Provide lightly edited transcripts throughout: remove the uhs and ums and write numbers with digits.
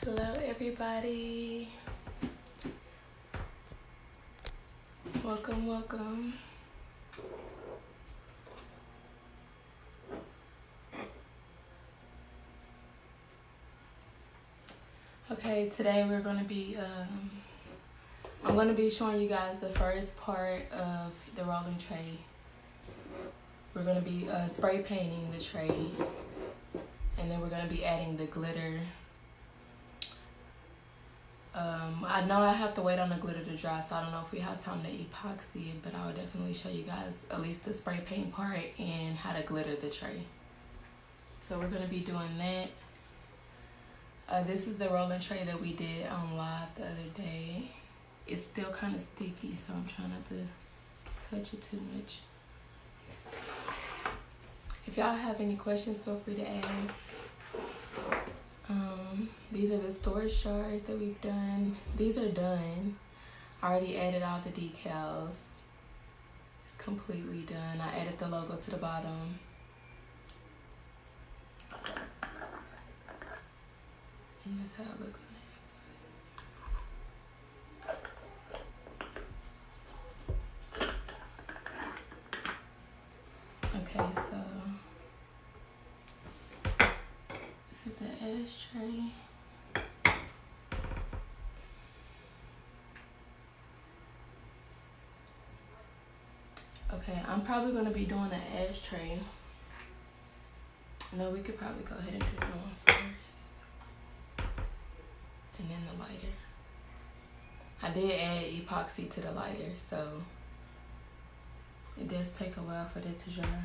Hello everybody. Welcome. Okay, today we're going to be I'm going to be showing you guys the first part of the rolling tray. We're going to be spray painting the tray, and then we're going to be adding the glitter. I know I have to wait on the glitter to dry, so I don't know if we have time to epoxy it, but I will definitely show you guys at least the spray paint part and how to glitter the tray. So we're going to be doing that. This is the rolling tray that we did on live the other day. It's still kind of sticky, so I'm trying not to touch it too much. If y'all have any questions, feel free to ask. These are the storage jars that we've done. These are done. I already added all the decals. It's completely done. I added the logo to the bottom. And that's how it looks on the inside. Okay, so this is the ashtray. Okay, I'm probably going to be doing an ashtray. No, we could probably go ahead and do that one first. And then the lighter. I did add epoxy to the lighter, so it does take a while for that to dry.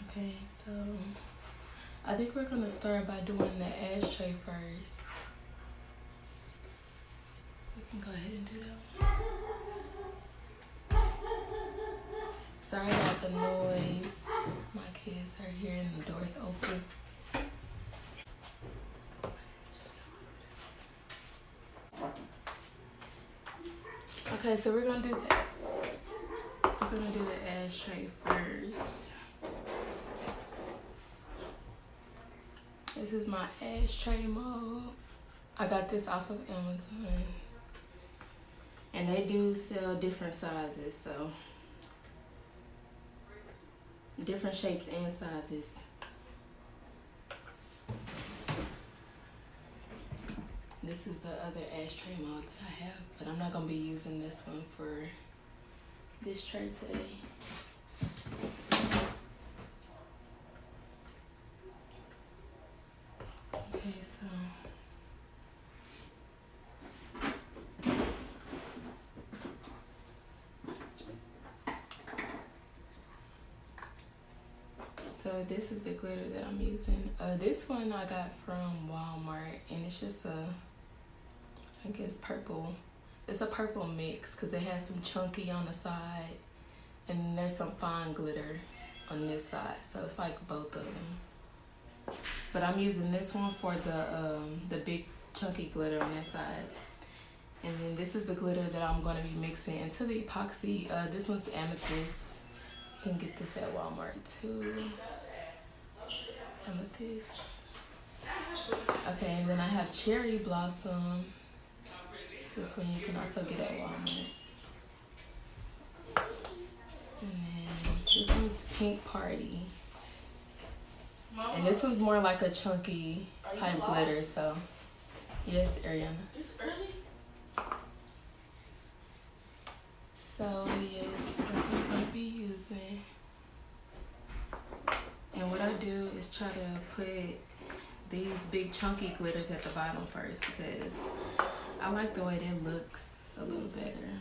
Okay, so I think we're going to start by doing the ashtray first. We can go ahead and do that one. Sorry about the noise. My kids are here and the door's open. Okay, so we're gonna do that. We're gonna do the ashtray first. This is my ashtray mold. I got this off of Amazon. And they do sell different sizes, so different shapes and sizes. This is the other ashtray mold that I have, but I'm not gonna be using this one for this tray today. Okay, so this is the glitter that I'm using. This one I got from Walmart, and it's just a, I guess purple. It's a purple mix because it has some chunky on the side, and there's some fine glitter on this side. So it's like both of them. But I'm using this one for the big chunky glitter on this side. And then this is the glitter that I'm going to be mixing into the epoxy. This one's amethyst. You can get this at Walmart too. Amethyst. Okay, and then I have cherry blossom. This one you can also get at Walmart. And then this one's pink party. And this one's more like a chunky type glitter, so yes, Ariana. It's early. So yes, that's what I'm gonna be using. And what I do is try to put these big chunky glitters at the bottom first because I like the way that looks a little better.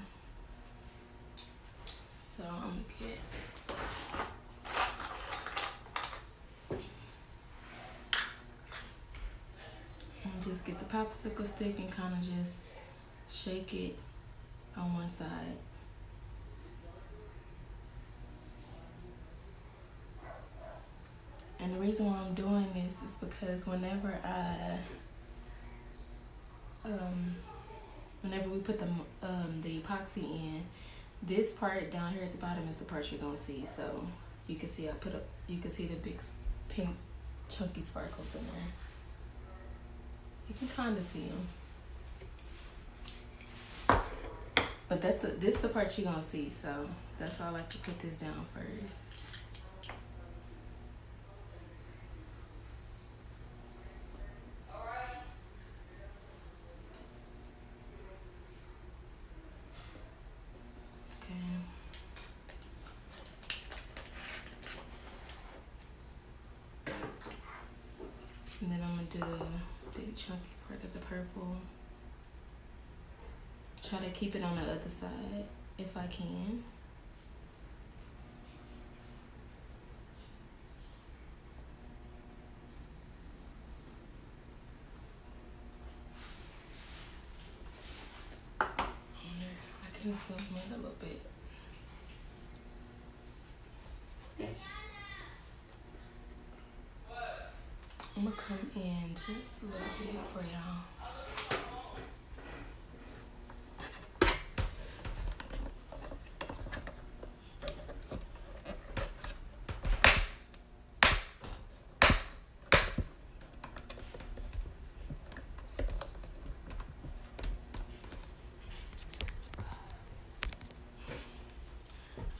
So I'm gonna get just get the popsicle stick and kind of just shake it on one side. And the reason why I'm doing this is because whenever we put the epoxy in, this part down here at the bottom is the part you're gonna see. So you can see you can see the pink chunky sparkles in there. You can kind of see them. But this the part you're gonna see, so that's why I like to put this down first. And then I'm gonna do the big chunky part of the purple. Try to keep it on the other side if I can. I can zoom in a little bit. I'm gonna come in just a little bit for y'all.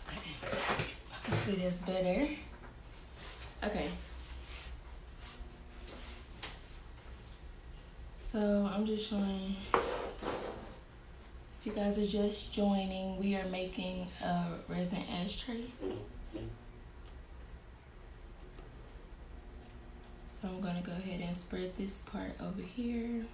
Okay, hopefully that's better. Okay. So I'm just showing, if you guys are just joining, we are making a resin ashtray. So I'm gonna go ahead and spread this part over here.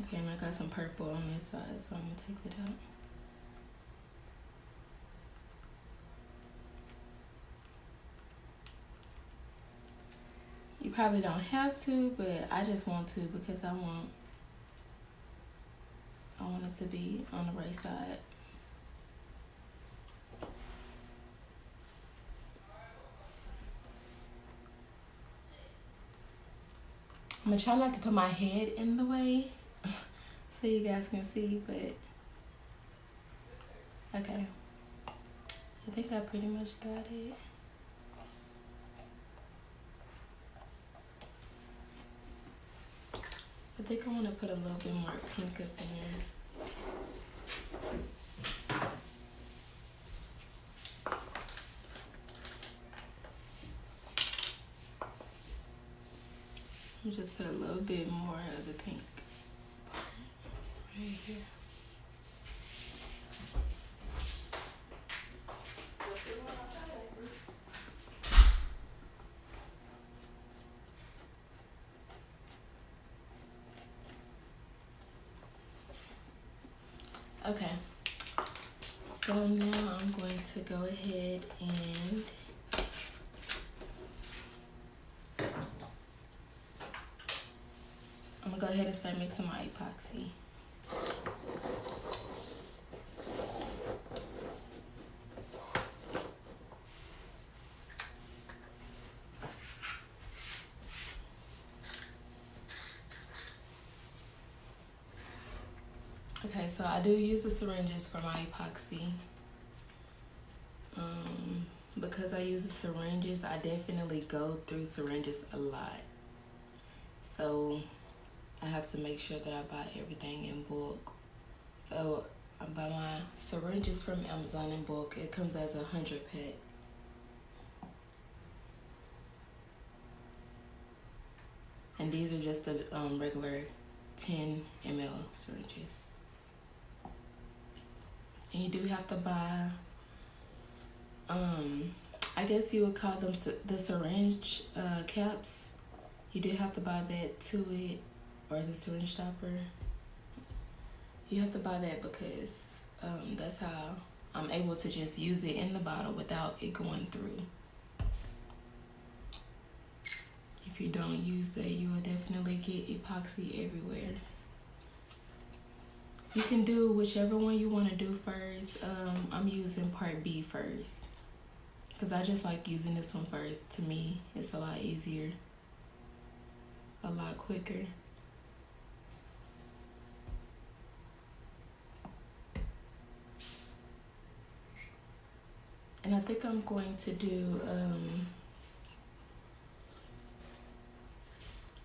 Okay, and I got some purple on this side, so I'm gonna take it out. You probably don't have to, but I just want to because I want it to be on the right side. I'm gonna try not to put my head in the way so you guys can see, but okay. I think I pretty much got it. I think I want to put a little bit more pink up in there. Just put a little bit more of the pink right here. Okay, so now I'm going to go ahead and I'm gonna go ahead and start mixing my epoxy. Okay, so I do use the syringes for my epoxy. Because I use the syringes, I definitely go through syringes a lot. So I have to make sure that I buy everything in bulk. So I buy my syringes from Amazon in bulk. It comes as 100 pack. And these are just the regular 10 ml syringes. And you do have to buy, I guess you would call them the syringe caps. You do have to buy that to it, or the syringe stopper. You have to buy that because that's how I'm able to just use it in the bottle without it going through. If you don't use that, you will definitely get epoxy everywhere. You can do whichever one you want to do first. I'm using part B first because I just like using this one first. To me, it's a lot easier, a lot quicker. And I think I'm going to do,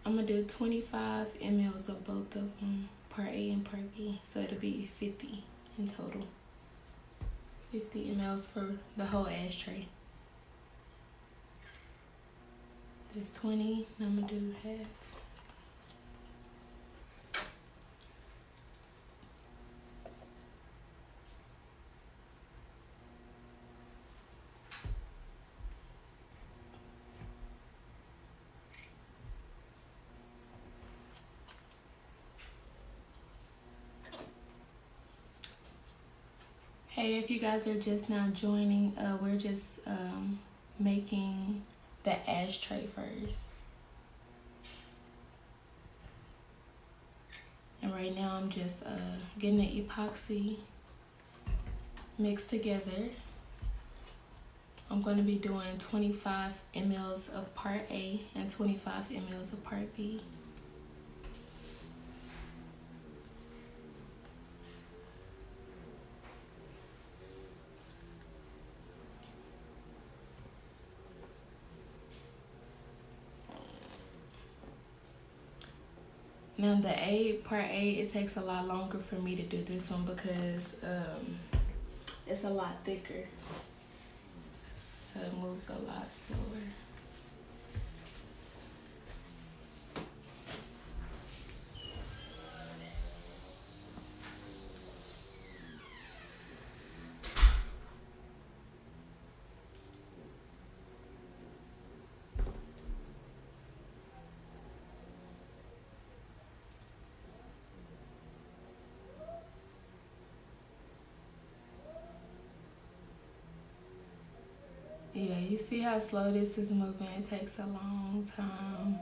I'm going to do 25 mLs of both of them, part A and part B. So it'll be 50 in total. 50 mLs for the whole ashtray. There's 20, and I'm going to do half. Hey, if you guys are just now joining, we're just making the ashtray first. And right now I'm just getting the epoxy mixed together. I'm going to be doing 25 mLs of part A and 25 mLs of part B. Now the part A, it takes a lot longer for me to do this one because it's a lot thicker. So it moves a lot slower. Yeah, you see how slow this is moving? It takes a long time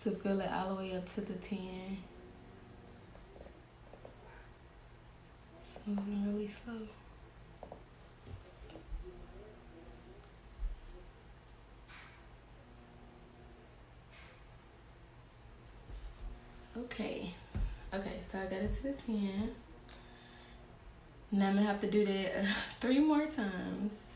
to fill it all the way up to the 10. It's moving really slow. Okay, so I got it to the 10. Now I'm gonna have to do that 3 more times.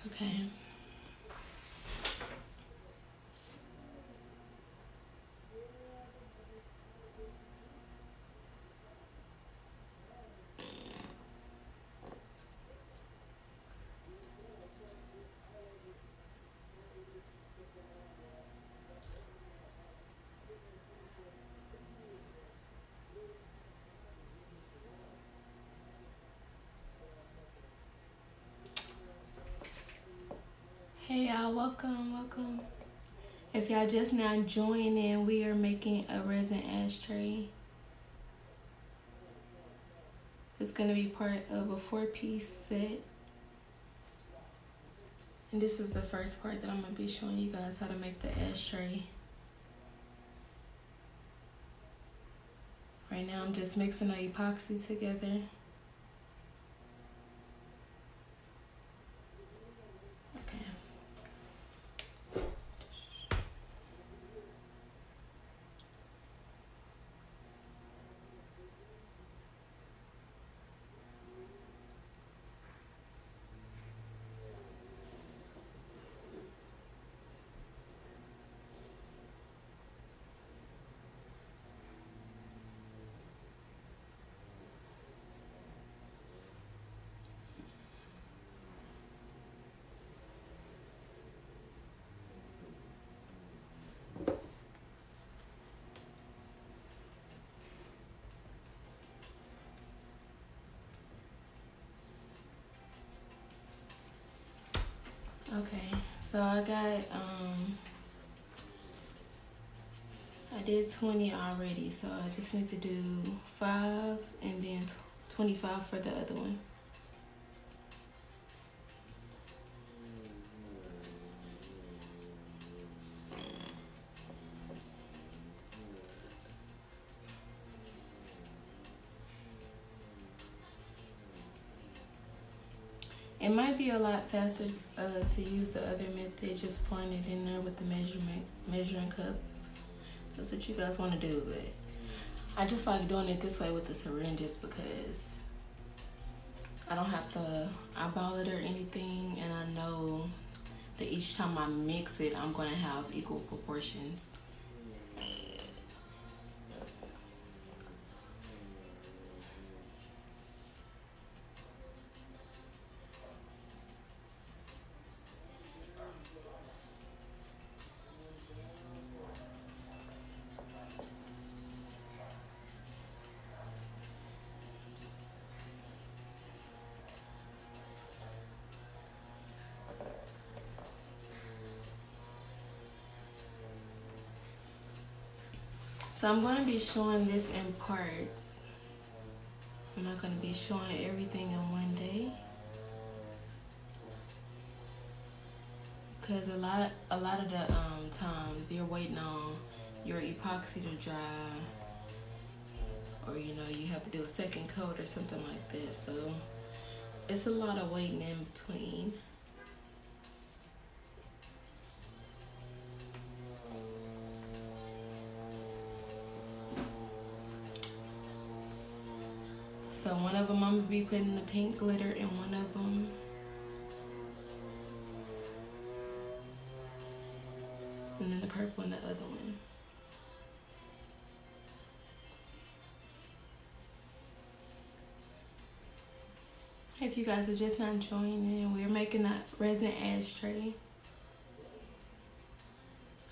Okay. Hey y'all, welcome. If y'all just now joining, we are making a resin ashtray. It's gonna be part of a 4-piece set. And this is the first part that I'm gonna be showing you guys how to make the ashtray. Right now I'm just mixing the epoxy together. Okay, so I did 20 already, so I just need to do 5 and then 25 for the other one. It might be a lot faster to use the other method, just pouring it in there with the measuring cup. That's what you guys want to do, but I just like doing it this way with the syringes because I don't have to eyeball it or anything, and I know that each time I mix it, I'm going to have equal proportions. So I'm going to be showing this in parts. I'm not going to be showing everything in one day, because a lot of the times you're waiting on your epoxy to dry, or you have to do a second coat or something like that. So it's a lot of waiting in between. So one of them I'm gonna be putting the pink glitter in one of them. And then the purple in the other one. If you guys are just not joining, we're making a resin ashtray.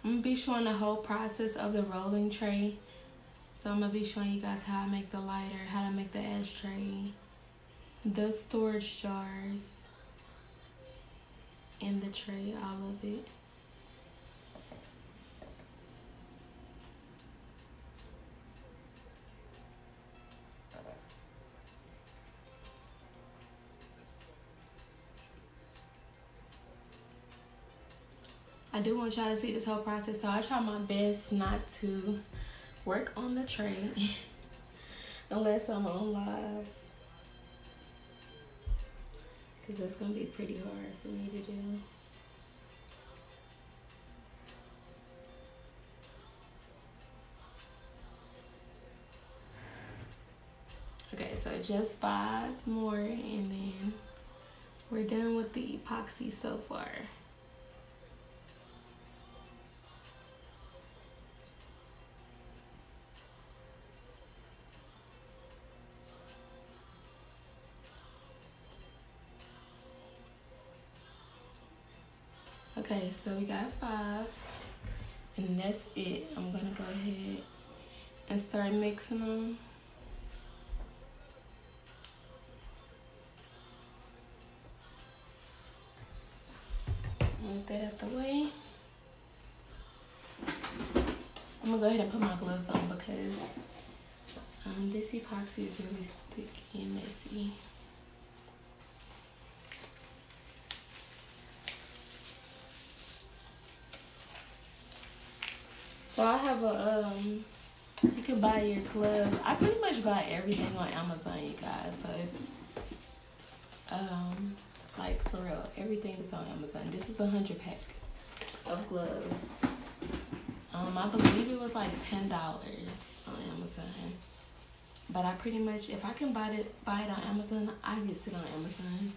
I'm gonna be showing the whole process of the rolling tray. So I'm gonna be showing you guys how I make the lighter, how to make the ashtray, the storage jars, and the tray, all of it. I do want y'all to see this whole process, so I try my best not to work on the tray unless I'm on live, because that's gonna be pretty hard for me to do. Okay, so just 5 more and then we're done with the epoxy so far. Okay, so we got 5 and that's it. I'm gonna go ahead and start mixing them. Move that out the way. I'm gonna go ahead and put my gloves on because this epoxy is really sticky and messy. So I have a you can buy your gloves. I pretty much buy everything on Amazon, you guys. So if, like for real, everything is on Amazon. This is a 100-pack of gloves. I believe it was like $10 on Amazon. But I pretty much, if I can buy it on Amazon, I get it on Amazon.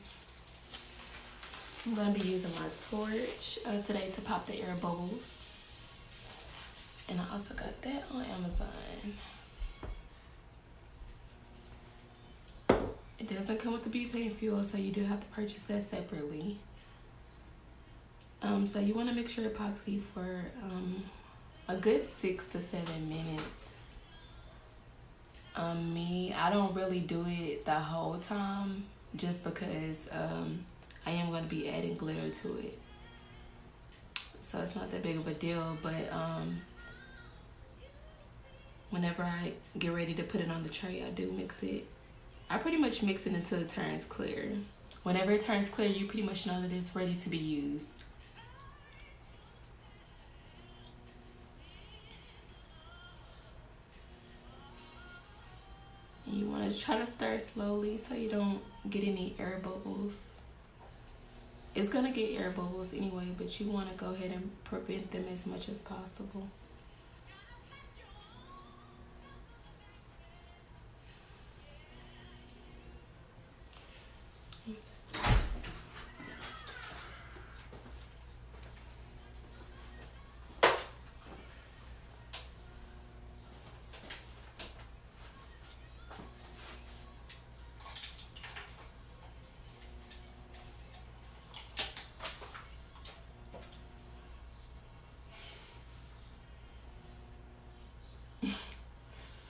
I'm gonna be using my torch today to pop the air bubbles. And I also got that on Amazon. It doesn't come with the butane fuel, so you do have to purchase that separately. So you want to mix your epoxy for a good 6 to 7 minutes. I don't really do it the whole time just because I am going to be adding glitter to it. so it's not that big of a deal. But whenever I get ready to put it on the tray, I do mix it. I pretty much mix it until it turns clear. Whenever it turns clear, you pretty much know that it's ready to be used. And you want to try to stir slowly so you don't get any air bubbles. It's going to get air bubbles anyway, but you want to go ahead and prevent them as much as possible.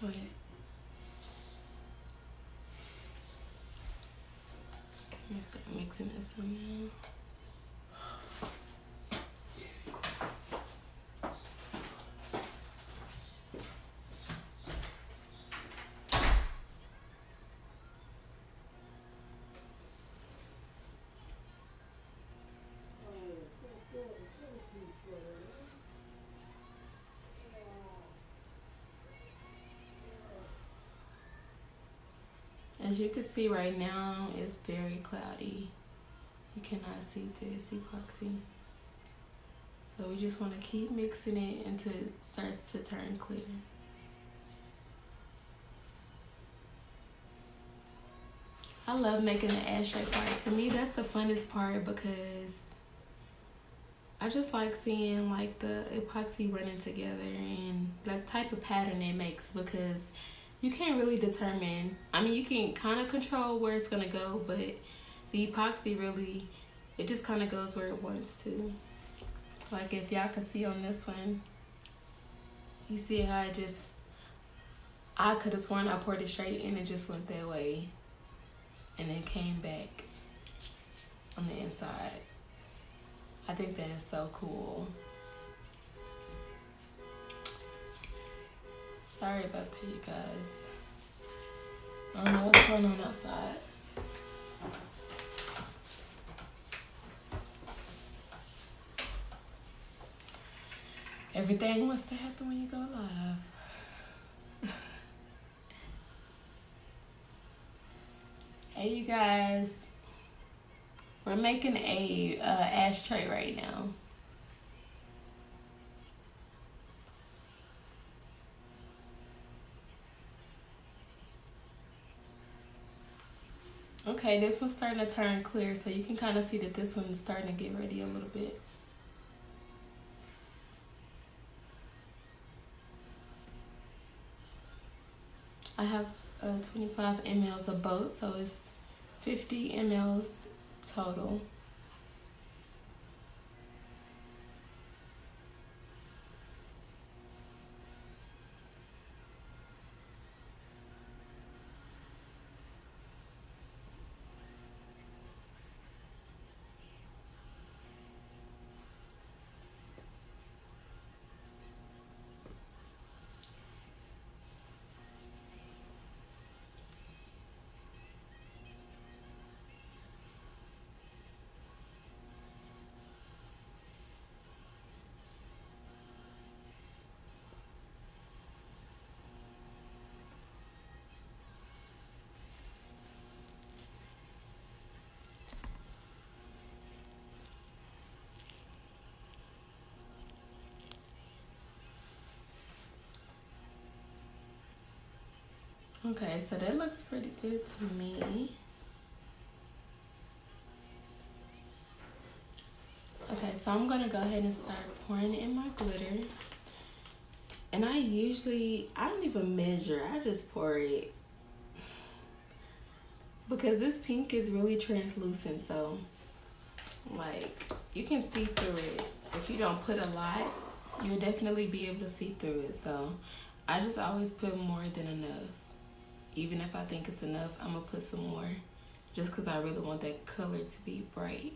Wait. Let me start mixing this one now. As you can see right now, it's very cloudy. You cannot see through this epoxy. So we just want to keep mixing it until it starts to turn clear. I love making the ashtray part. To me, that's the funnest part because I just like seeing like the epoxy running together and the type of pattern it makes, because you can't really determine, I mean, you can kind of control where it's gonna go, but the epoxy really, it just kind of goes where it wants to. Like if y'all can see on this one, you see how I could have sworn I poured it straight and it just went that way and then came back on the inside. I think that is so cool. Sorry about that, you guys. I don't know what's going on outside. Everything wants to happen when you go live. Hey, you guys. We're making a ashtray right now. Okay, this one's starting to turn clear, so you can kind of see that this one's starting to get ready a little bit. I have 25 mLs of both, so it's 50 mLs total. Okay, so that looks pretty good to me. Okay, so I'm gonna go ahead and start pouring in my glitter. And I don't even measure, I just pour it. Because this pink is really translucent, so like you can see through it. If you don't put a lot, you'll definitely be able to see through it. So I just always put more than enough. Even if I think it's enough, I'm gonna put some more just because I really want that color to be bright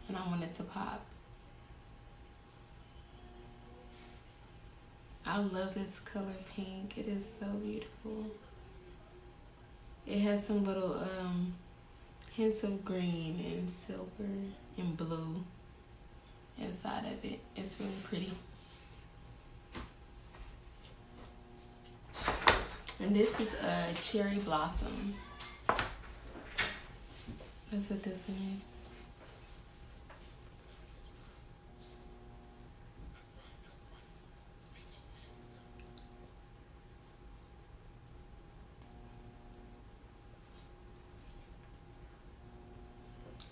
and I want it to pop. I love this color pink. It is so beautiful. It has some little hints of green and silver and blue inside of it. It's really pretty. And this is a cherry blossom. That's what this one is.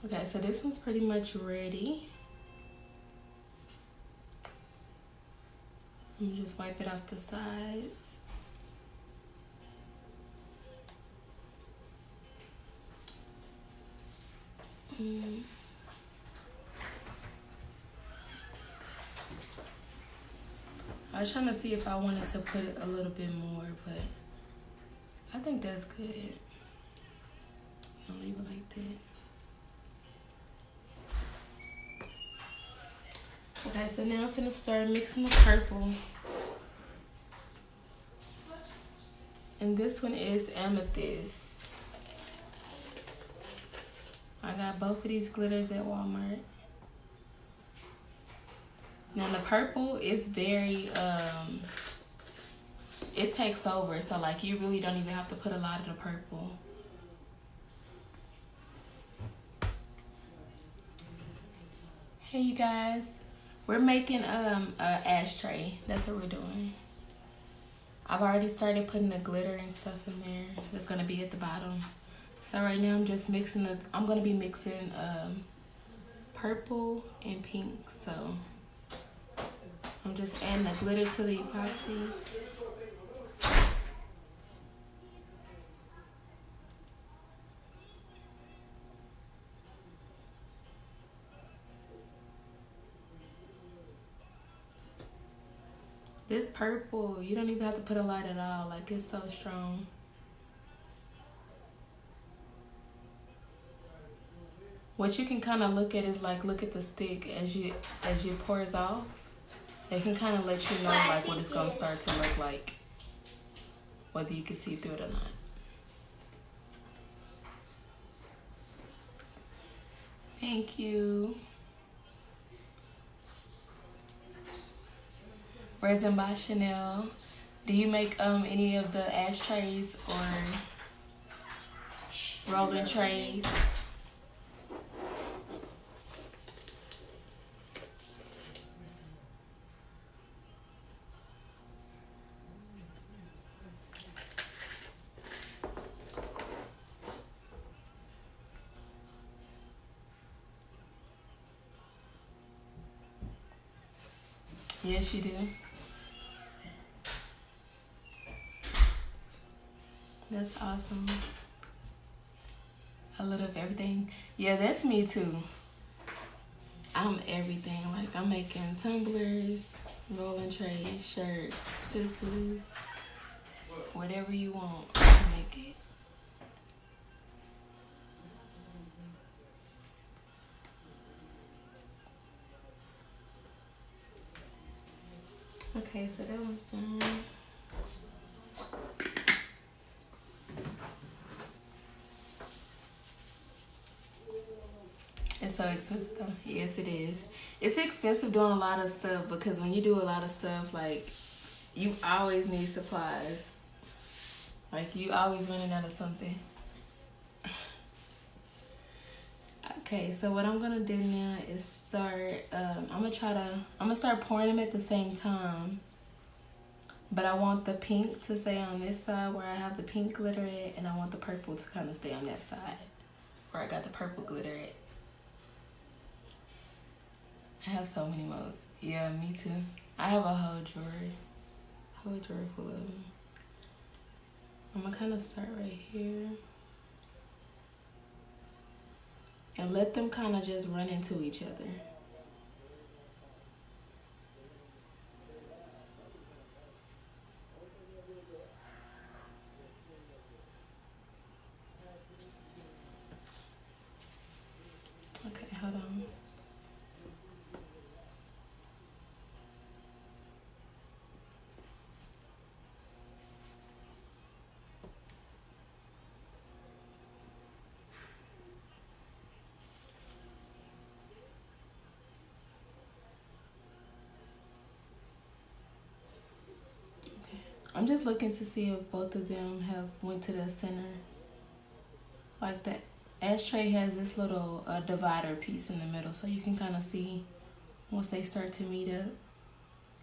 Okay, so this one's pretty much ready. Let me just wipe it off the sides. I was trying to see if I wanted to put it a little bit more, but I think that's good. I'll leave it like that. Okay, so now I'm gonna start mixing the purple. And this one is amethyst. I got both of these glitters at Walmart. Now the purple is very, it takes over. So like you really don't even have to put a lot of the purple. Hey you guys, we're making a ashtray. That's what we're doing. I've already started putting the glitter and stuff in there. That's gonna be at the bottom. So right now I'm just mixing I'm gonna be mixing purple and pink. So I'm just adding the glitter to the epoxy. This purple, you don't even have to put a lot at all. Like it's so strong. What you can kind of look at is like, look at the stick as you pours off. It can kind of let you know like what it's gonna start to look like, whether you can see through it or not. Thank you. Resin by Chanel. Do you make any of the ashtrays or rolling trays? Yes, you do. That's awesome. A little of everything. Yeah, that's me too. I'm everything. Like I'm making tumblers, rolling trays, shirts, tissues, whatever you want, I can make it. Okay, so that was done. It's so expensive though. Yes, it is. It's expensive doing a lot of stuff because when you do a lot of stuff, like you always need supplies. Like you always running out of something. Okay, so what I'm gonna do now is start. I'm gonna start pouring them at the same time. But I want the pink to stay on this side where I have the pink glitter at, and I want the purple to kind of stay on that side where I got the purple glitter at. I have so many modes. Yeah, me too. I have a whole drawer full of them. I'm gonna kind of start right here and let them kind of just run into each other. Okay, hold on. I'm just looking to see if both of them have went to the center. Like the Ashtray has this little divider piece in the middle, so you can kind of see once they start to meet up.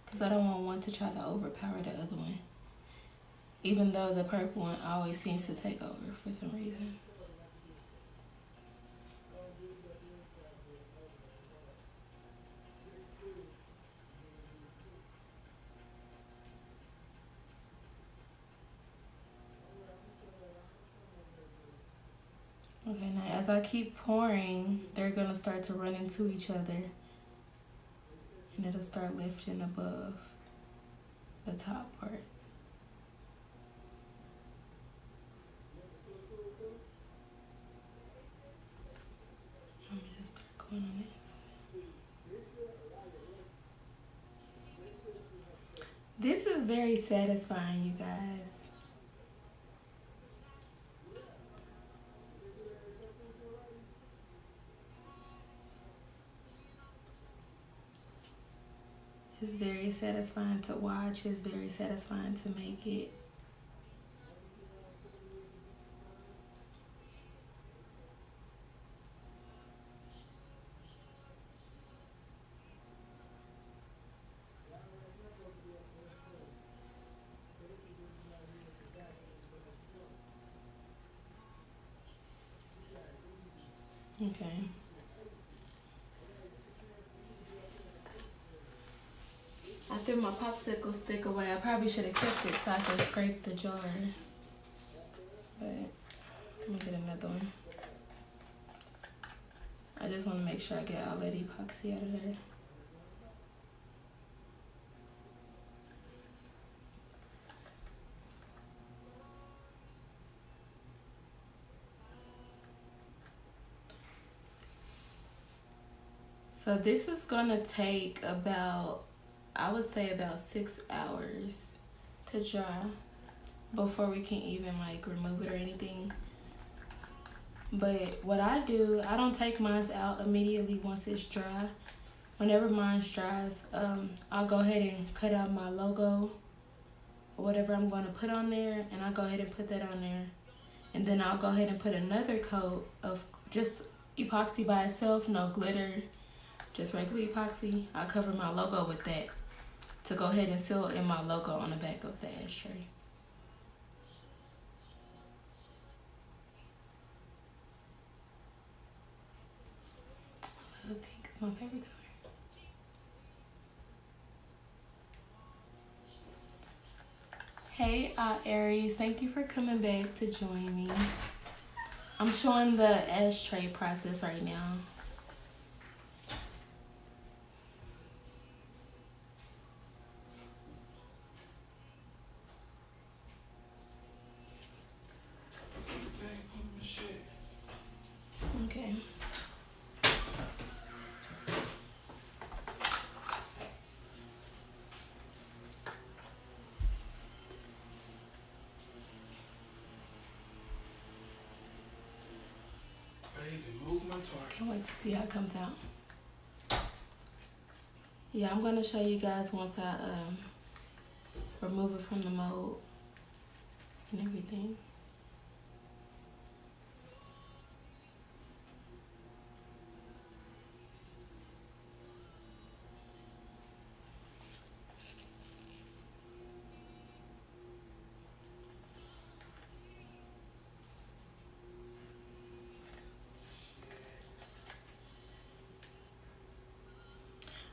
Because I don't want one to try to overpower the other one. Even though the purple one always seems to take over for some reason. Okay, now as I keep pouring, they're going to start to run into each other. And it'll start lifting above the top part. Let me just start going on the inside. This is very satisfying, you guys. It's very satisfying to watch. It's very satisfying to make it. Okay. I threw my popsicle stick away. I probably should have kept it so I could scrape the jar. But let me get another one. I just want to make sure I get all that epoxy out of there. So this is gonna take about, I would say about 6 hours to dry before we can even like remove it or anything. But what I do, I don't take mine out immediately once it's dry. Whenever mine dries, I'll go ahead and cut out my logo or whatever I'm going to put on there, and I'll go ahead and put that on there. And then I'll go ahead and put another coat of just epoxy by itself, no glitter, just regular epoxy. I'll cover my logo with that to go ahead and seal in my logo on the back of the ashtray. Pink is my favorite color. Hey, Aries, thank you for coming back to join me. I'm showing the ashtray process right now. Okay. Can't wait to see how it comes out. Yeah, I'm gonna show you guys once I remove it from the mold and everything.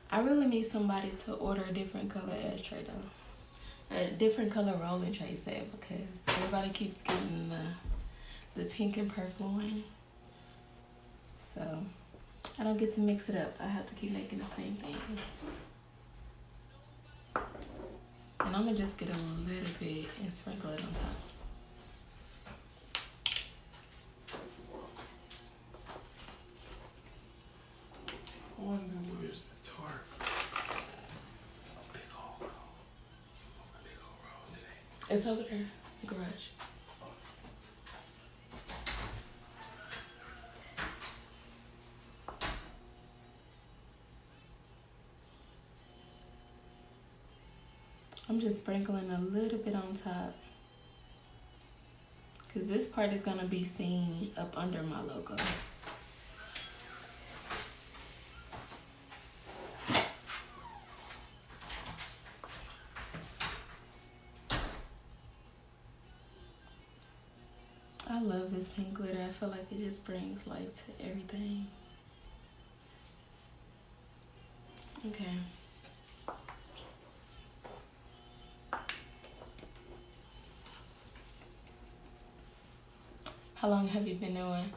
I really need somebody to order a different color ashtray though. A different color rolling tray set, because everybody keeps getting the pink and purple one. So I don't get to mix it up. I have to keep making the same thing. And I'm gonna just get a little bit and sprinkle it on top. I wonder where's the tarp? A big old roll. A big old roll today. It's over there in the garage. I'm just sprinkling a little bit on top, because this part is going to be seen up under my logo. I love this pink glitter. I feel like it just brings life to everything. Okay. How long have you been doing?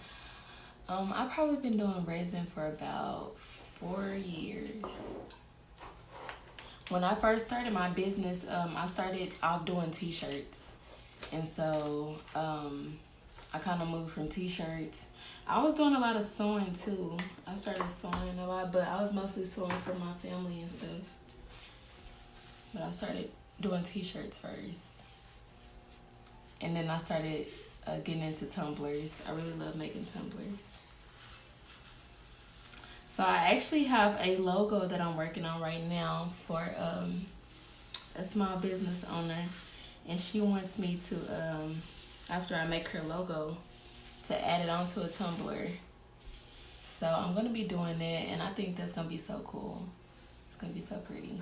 I've probably been doing resin for about 4 years. When I first started my business, I started out doing t-shirts. And so I kind of moved from t-shirts. I was doing a lot of sewing too. I started sewing a lot, but I was mostly sewing for my family and stuff. But I started doing t-shirts first. And then I started getting into tumblers. I really love making tumblers. So I actually have a logo that I'm working on right now for a small business owner. And she wants me to, after I make her logo, to add it onto a tumbler. So I'm going to be doing that, and I think that's going to be so cool. It's going to be so pretty.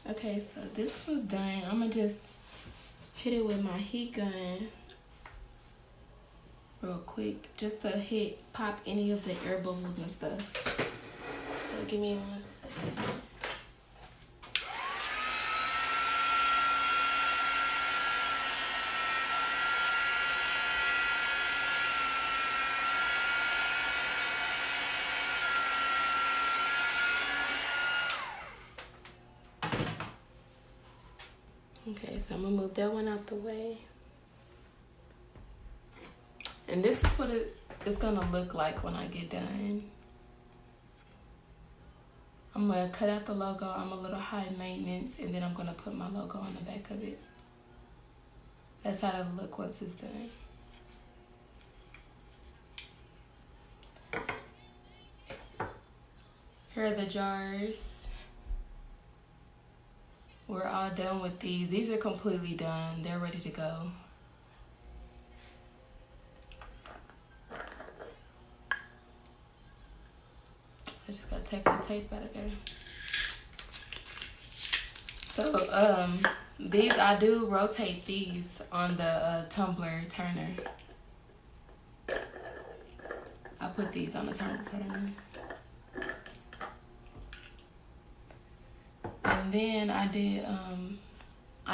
Okay, so this one's done. I'm going to just hit it with my heat gun real quick, just to pop any of the air bubbles and stuff. So give me 1 second. Okay, so I'm gonna move that one out the way. And this is what it's gonna look like when I get done. I'm gonna cut out the logo. I'm a little high maintenance, and then I'm gonna put my logo on the back of it. That's how it'll look once it's done. Here are the jars. We're all done with these. These are completely done. They're ready to go. I just gotta take the tape out of there. So these, I do rotate these on the tumbler turner. I put these on the tumbler turner. And then I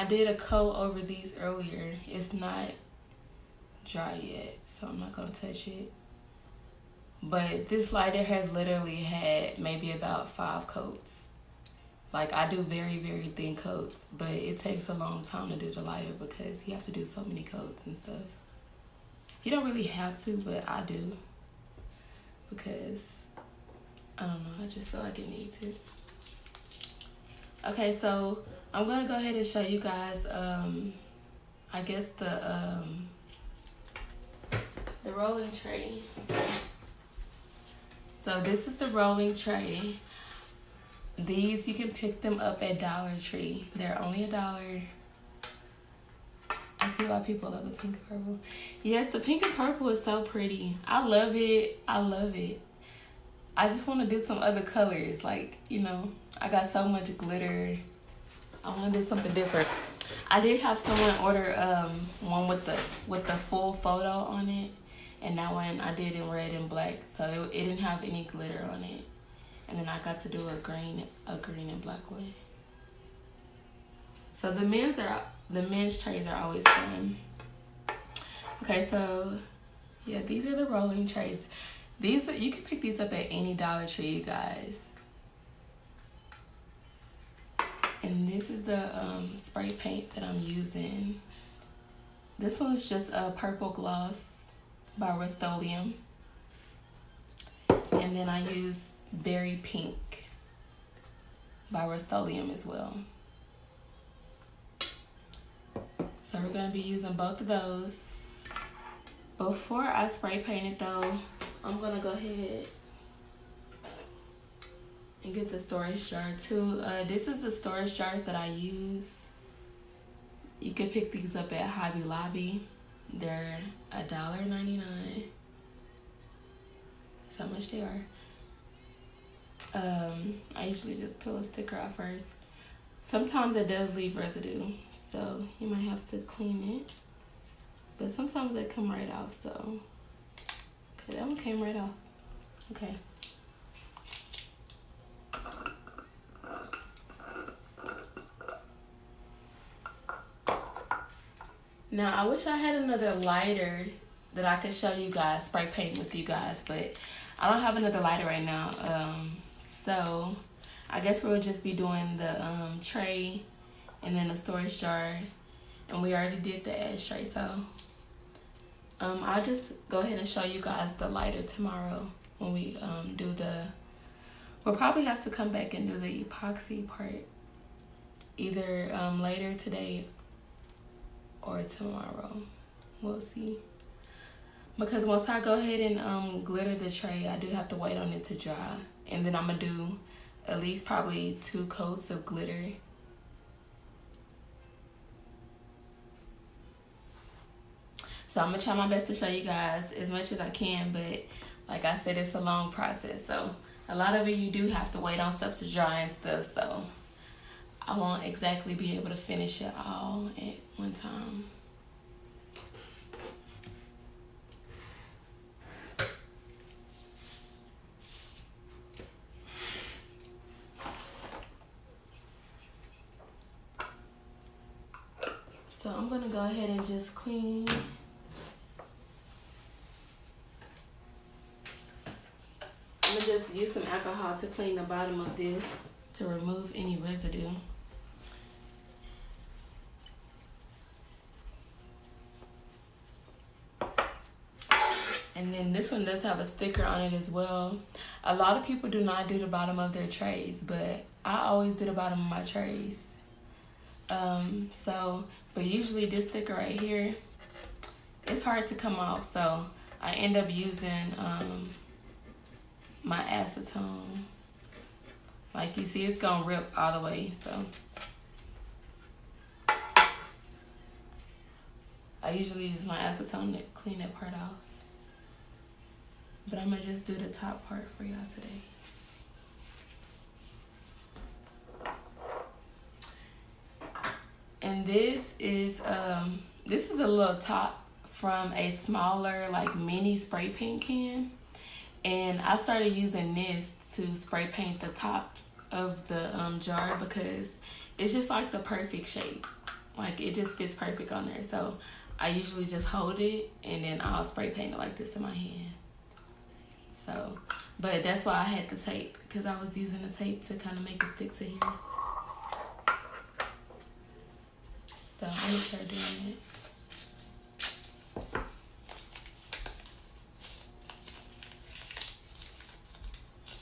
did a coat over these earlier. It's not dry yet, so I'm not gonna touch it. But this lighter has literally had maybe about 5 coats. Like, I do very, very thin coats, but it takes a long time to do the lighter because you have to do so many coats and stuff. You don't really have to, but I do. Because, I don't know, I just feel like it needs it. Okay, so I'm gonna go ahead and show you guys, I guess the rolling tray. So this is the rolling tray. These, you can pick them up at Dollar Tree. They're only $1. I see why people love the pink and purple. Yes, the pink and purple is so pretty. I love it. I love it. I just want to do some other colors. Like, you know, I got so much glitter. I want to do something different. I did have someone order one with the full photo on it. And that one I did in red and black, so it didn't have any glitter on it. And then I got to do a green and black one. So the men's trays are always fun. Okay, so yeah, these are the rolling trays. These you can pick these up at any Dollar Tree, you guys. And this is the spray paint that I'm using. This one's just a purple gloss by Rust-Oleum. And then I use Berry Pink by Rust-Oleum as well. So we're going to be using both of those. Before I spray paint it though, I'm gonna go ahead and get the storage jar too. This is the storage jars that I use. You can pick these up at Hobby Lobby. They're $1.99. That's how much they are. I usually just peel a sticker out first. Sometimes it does leave residue, so you might have to clean it. But sometimes they come right off, so. Okay, that one came right off. Okay. Now, I wish I had another lighter that I could show you guys, spray paint with you guys, but I don't have another lighter right now. So I guess we'll just be doing the tray and then the storage jar, and we already did the ashtray, so I'll just go ahead and show you guys the lighter tomorrow when we do the, we'll probably have to come back and do the epoxy part either later today or tomorrow. We'll see. Because once I go ahead and glitter the tray, I do have to wait on it to dry. And then I'm going to do at least probably 2 coats of glitter. So I'm going to try my best to show you guys as much as I can. But like I said, it's a long process. So a lot of it you do have to wait on stuff to dry and stuff. So I won't exactly be able to finish it all at one time. So I'm gonna go ahead and just clean. I'm gonna just use some alcohol to clean the bottom of this to remove any residue. And then this one does have a sticker on it as well. A lot of people do not do the bottom of their trays, but I always do the bottom of my trays. But usually this sticker right here, it's hard to come off, so I end up using my acetone. Like you see, it's gonna rip all the way, so I usually use my acetone to clean that part off. But I'm gonna just do the top part for y'all today. And this is a little top from a smaller like mini spray paint can. And I started using this to spray paint the top of the jar because it's just like the perfect shape. Like it just fits perfect on there. So I usually just hold it and then I'll spray paint it like this in my hand. So, but that's why I had the tape, because I was using the tape to kind of make it stick to here. So I'm gonna start doing it.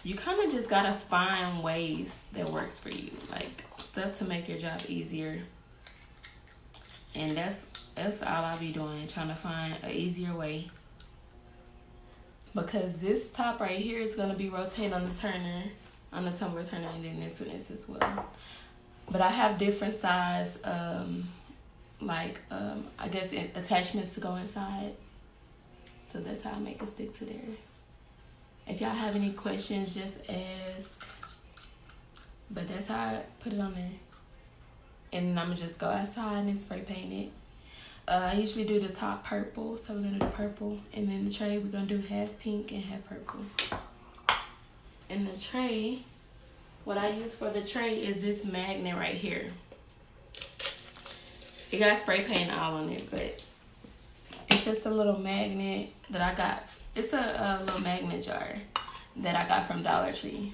You kind of just gotta find ways that works for you, like stuff to make your job easier. And that's all I'll be doing, trying to find an easier way. Because this top right here is gonna be rotated on the turner, on the tumbler turner, and then this one is as well. But I have different size, I guess attachments to go inside. So that's how I make it stick to there. If y'all have any questions, just ask. But that's how I put it on there. And then I'm gonna just go outside and spray paint it. I usually do the top purple, so we're gonna do purple. And then the tray, we're gonna do half pink and half purple. And the tray, what I use for the tray is this magnet right here. It got spray paint all on it, but it's just a little magnet that I got. It's a little magnet jar that I got from Dollar Tree.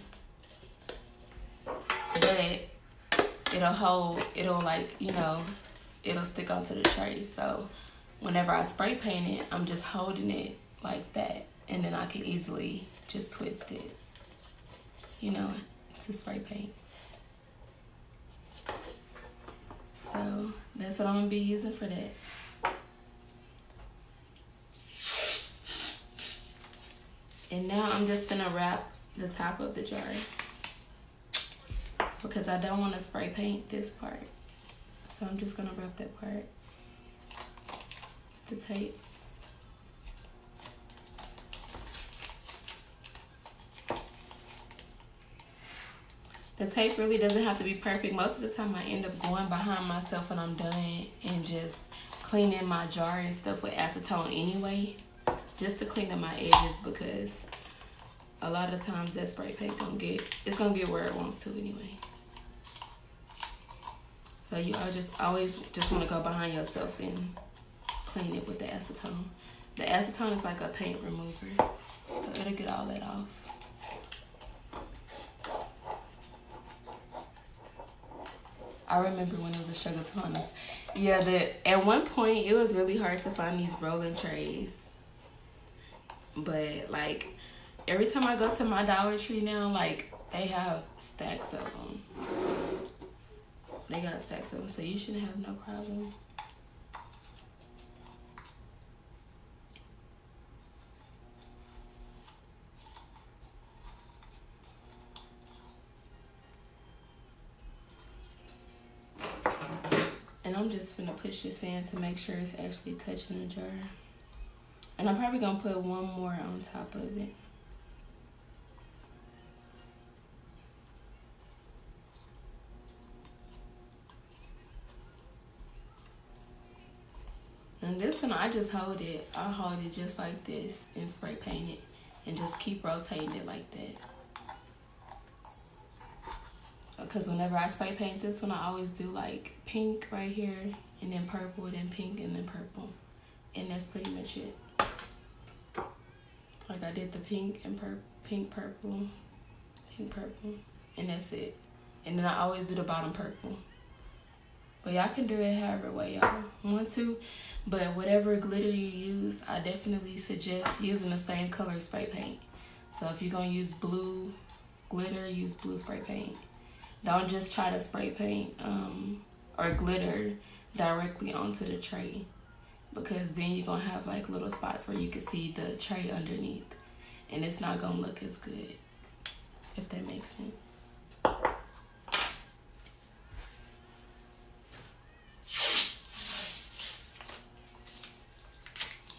But it'll hold, it'll stick onto the tray. So whenever I spray paint it, I'm just holding it like that. And then I can easily just twist it, to spray paint. So that's what I'm gonna be using for that. And now I'm just gonna wrap the top of the jar because I don't want to spray paint this part. So I'm just gonna wrap that part, the tape. The tape really doesn't have to be perfect. Most of the time I end up going behind myself when I'm done and just cleaning my jar and stuff with acetone anyway, just to clean up my edges, because a lot of times that spray paint it's gonna get where it wants to anyway. So you always just want to go behind yourself and clean it with the acetone. The acetone is like a paint remover, so it'll get all that off. I remember when it was a struggle to honest. Yeah, at one point it was really hard to find these rolling trays. But like every time I go to my Dollar Tree now, like they have stacks of them. They got stacks of them, so you shouldn't have no problem. And I'm just gonna push this in to make sure it's actually touching the jar. And I'm probably gonna put one more on top of it. And this one, I just hold it. I hold it just like this and spray paint it and just keep rotating it like that. Because whenever I spray paint this one, I always do like pink right here, and then purple, then pink, and then purple. And that's pretty much it. Like I did the pink and pink, purple, and that's it. And then I always do the bottom purple. But y'all can do it however way y'all want to. But whatever glitter you use, I definitely suggest using the same color spray paint. So if you're gonna use blue glitter, use blue spray paint. Don't just try to spray paint or glitter directly onto the tray, because then you're gonna have like little spots where you can see the tray underneath, and it's not gonna look as good, if that makes sense.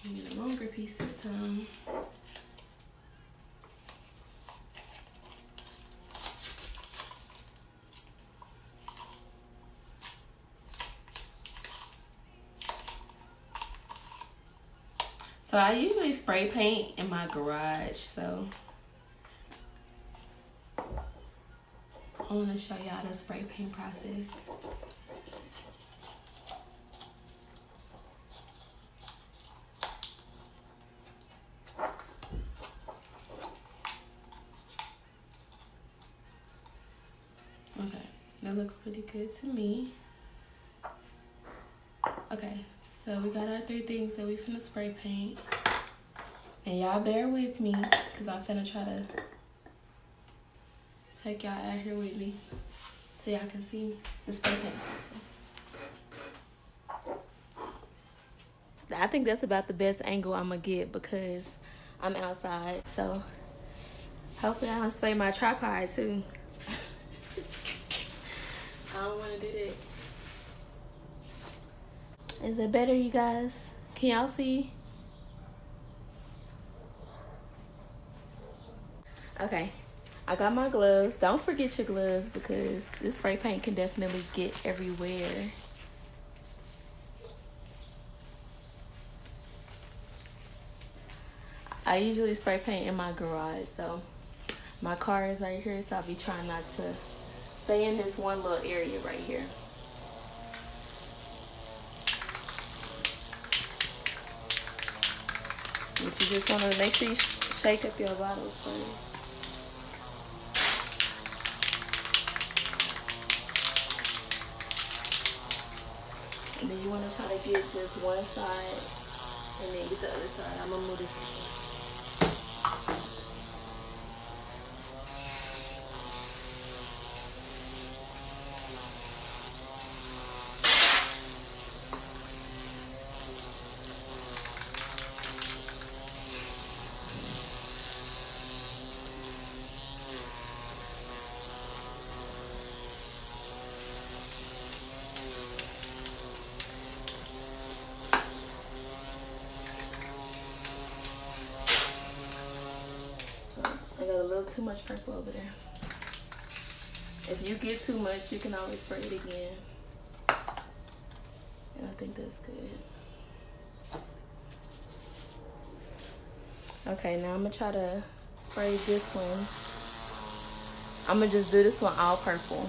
Get a longer piece this time. So I usually spray paint in my garage, so I want to show y'all the spray paint process. Okay, that looks pretty good to me. Okay, so we got our 3 things that we finna spray paint. And y'all bear with me, because I'm finna try to take y'all out here with me so y'all can see the spray paint process. I think that's about the best angle I'm gonna get because I'm outside, so hopefully I don't spray my tripod too. I don't wanna do that. Is it better, you guys? Can y'all see? Okay, I got my gloves. Don't forget your gloves because this spray paint can definitely get everywhere. I usually spray paint in my garage, so my car is right here, so I'll be trying not to stay in this one little area right here. But you just want to make sure you shake up your bottles first. And then you want to try to get just one side and then get the other side. I'm going to move this one. got a little too much purple over there. If you get too much, you can always spray it again. And I think that's good. Okay, now I'm gonna try to spray this one. I'm gonna just do this one all purple.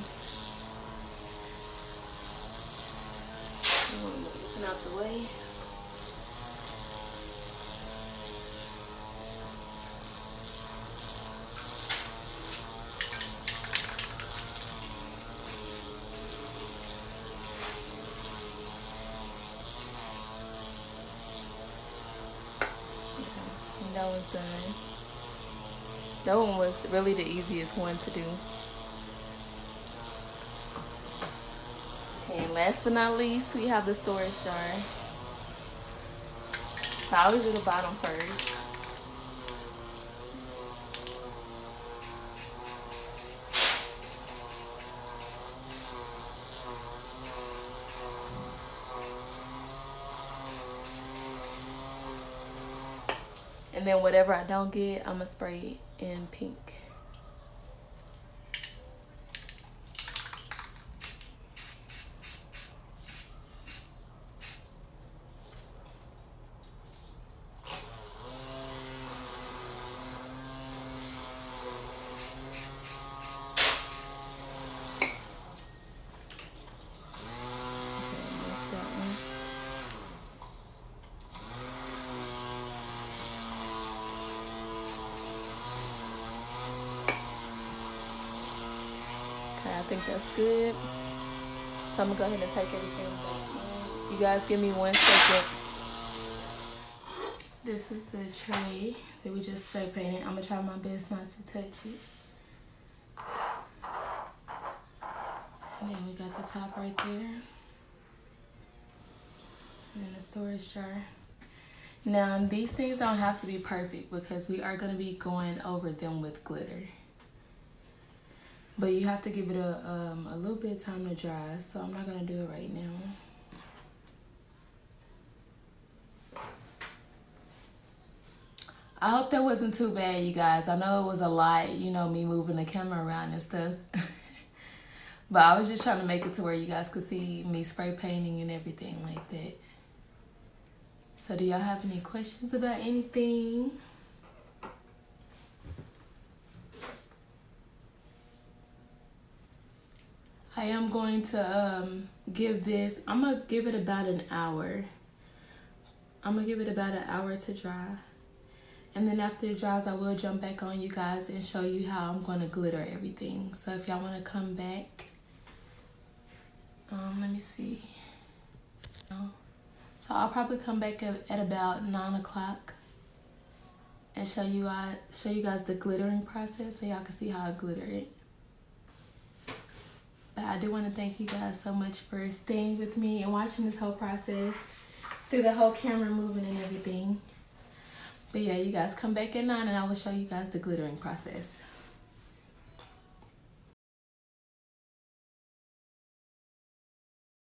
I'm gonna move this one out the way. That was done. That one was really the easiest one to do. Okay, and last but not least, we have the storage jar. So I always do the bottom first. And then whatever I don't get, I'm gonna spray it in pink. I think that's good. So I'm gonna go ahead and take everything back in. You guys give me 1 second. This is the tray that we just spray painted. I'm gonna try my best not to touch it. And then we got the top right there. And then the storage jar. Now these things don't have to be perfect because we are gonna be going over them with glitter. But you have to give it a little bit of time to dry, so I'm not gonna do it right now. I hope that wasn't too bad, you guys. I know it was a lot, you know, me moving the camera around and stuff. But I was just trying to make it to where you guys could see me spray painting and everything like that. So do y'all have any questions about anything? I am going to give this, I'm going to give it about an hour. I'm going to give it about an hour to dry. And then after it dries, I will jump back on you guys and show you how I'm going to glitter everything. So if y'all want to come back, let me see. So I'll probably come back at about 9 o'clock and show you guys the glittering process so y'all can see how I glitter it. But I do want to thank you guys so much for staying with me and watching this whole process through the whole camera moving and everything. But yeah, you guys come back at 9 and I will show you guys the glittering process.